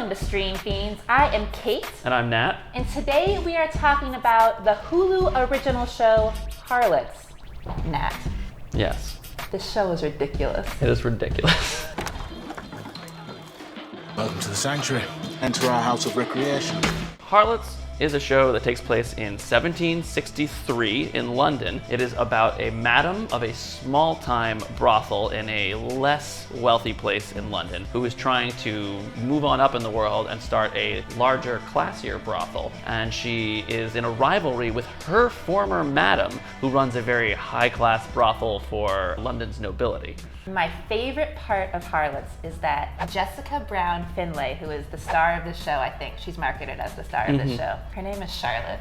Welcome to Stream Fiends. I am Kate. And I'm Nat. And today we are talking about the Hulu original show, Harlots. Nat. Yes. This show is ridiculous. It is ridiculous. Welcome to the sanctuary. Enter our house of recreation. Harlots is a show that takes place in 1763 in London. It is about a madam of a small-time brothel in a less wealthy place in London who is trying to move on up in the world and start a larger, classier brothel. And she is in a rivalry with her former madam, who runs a very high-class brothel for London's nobility. My favorite part of Harlots is that Jessica Brown Finlay, who is the star of the show, I think she's marketed as the star of the show. Her name is Charlotte.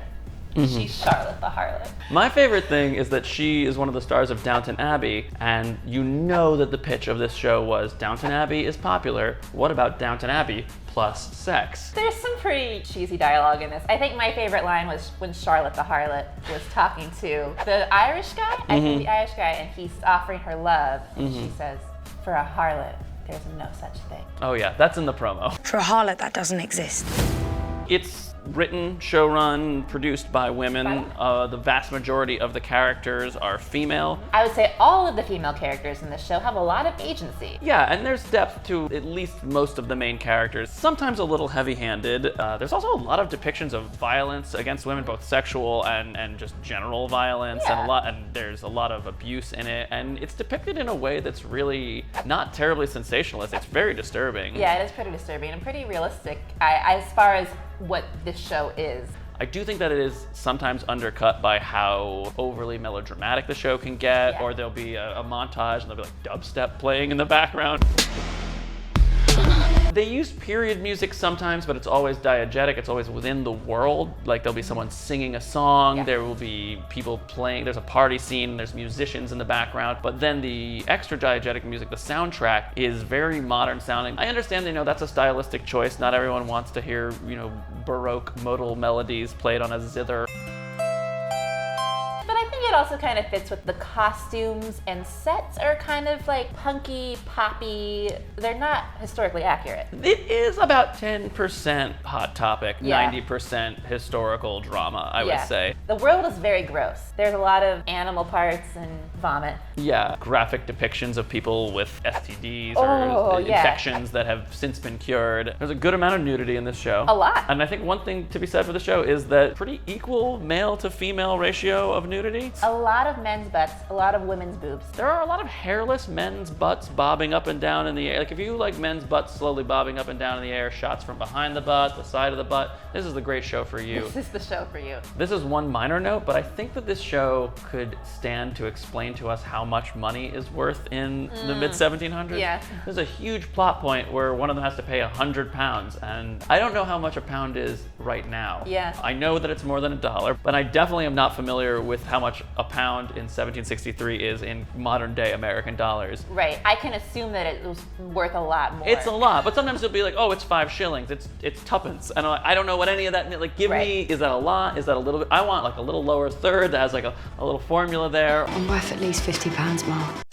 She's Charlotte the Harlot. My favorite thing is that she is one of the stars of Downton Abbey, and you know that the pitch of this show was Downton Abbey is popular. What about Downton Abbey plus sex? There's some pretty cheesy dialogue in this. I think my favorite line was when Charlotte the Harlot was talking to the Irish guy, I think the Irish guy, and he's offering her love, and she says, "For a harlot, there's no such thing." Oh yeah, that's in the promo. For a harlot, that doesn't exist. It's written, showrun, produced by women. The vast majority of the characters are female. I would say all of the female characters in this show have a lot of agency. Yeah, and there's depth to at least most of the main characters. Sometimes a little heavy-handed. There's also a lot of depictions of violence against women, both sexual and just general violence, and there's a lot of abuse in it, and it's depicted in a way that's really not terribly sensationalist. It's very disturbing. Yeah, it is pretty disturbing and pretty realistic as far as what this show is. I do think that it is sometimes undercut by how overly melodramatic the show can get, or there'll be a montage and there'll be like dubstep playing in the background. They use period music sometimes, but it's always diegetic. It's always within the world. Like there'll be someone singing a song, there will be people playing, there's a party scene, there's musicians in the background, but then the extra diegetic music, the soundtrack, is very modern sounding. I understand, that's a stylistic choice. Not everyone wants to hear, Baroque modal melodies played on a zither. It also kind of fits with the costumes, and sets are kind of like punky, poppy. They're not historically accurate. It is about 10% Hot Topic, 90% historical drama, I would say. The world is very gross. There's a lot of animal parts and vomit. Yeah, graphic depictions of people with STDs or infections that have since been cured. There's a good amount of nudity in this show. A lot. And I think one thing to be said for the show is that pretty equal male to female ratio of nudity. A lot of men's butts, a lot of women's boobs. There are a lot of hairless men's butts bobbing up and down in the air. Like if you like men's butts slowly bobbing up and down in the air, shots from behind the butt, the side of the butt, this is the great show for you. This is the show for you. This is one minor note, but I think that this show could stand to explain to us how much money is worth in the mid-1700s. Yeah. There's a huge plot point where one of them has to pay £100, and I don't know how much a pound is right now. Yeah. I know that it's more than $1, but I definitely am not familiar with how much a pound in 1763 is in modern day American dollars. Right, I can assume that it was worth a lot more. It's a lot, but sometimes it'll be like, oh, it's 5 shillings, it's tuppence. And I don't know what any of that means. Like, give me, is that a lot? Is that a little bit? I want like a little lower third that has like a little formula there. I'm worth at least £50 more.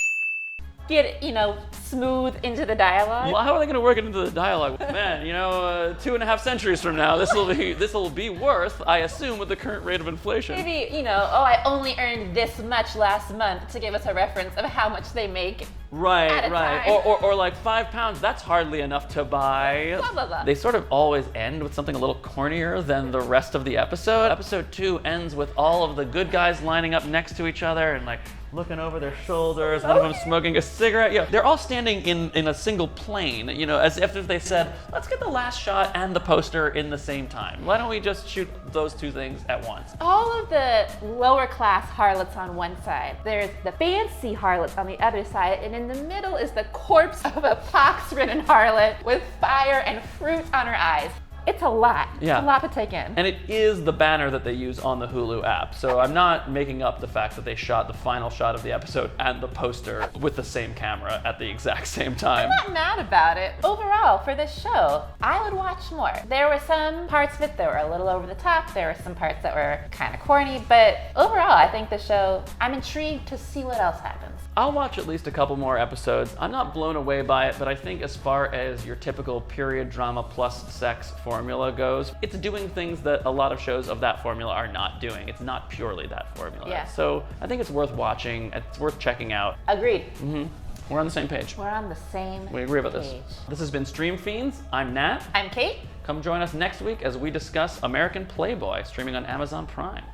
Get, smooth into the dialogue. Well, how are they going to work it into the dialogue? Man, 2.5 centuries from now, this will be worth, I assume, with the current rate of inflation. Maybe, I only earned this much last month, to give us a reference of how much they make. Right. Time. Or like £5, that's hardly enough to buy. Blah, blah, blah. They sort of always end with something a little cornier than the rest of the episode. Episode 2 ends with all of the good guys lining up next to each other and like looking over their shoulders, one of them smoking a cigarette. Yeah, they're all standing in a single plane, as if they said, let's get the last shot and the poster in the same time. Why don't we just shoot those two things at once? All of the lower class harlots on one side, there's the fancy harlots on the other side, and in the middle is the corpse of a pox-ridden harlot with fire and fruit on her eyes. It's a lot. Yeah. It's a lot to take in. And it is the banner that they use on the Hulu app. So I'm not making up the fact that they shot the final shot of the episode and the poster with the same camera at the exact same time. I'm not mad about it. Overall, for this show, I would watch more. There were some parts of it that were a little over the top. There were some parts that were kind of corny. But overall, I think the show, I'm intrigued to see what else happens. I'll watch at least a couple more episodes. I'm not blown away by it, but I think as far as your typical period drama plus sex formula goes, it's doing things that a lot of shows of that formula are not doing. It's not purely that formula. Yeah. So I think it's worth watching. It's worth checking out. Agreed. We're on the same page. We're on the same We agree about this. page. This has been Stream Fiends. I'm Nat. I'm Kate. Come join us next week as we discuss American Playboy, streaming on Amazon Prime.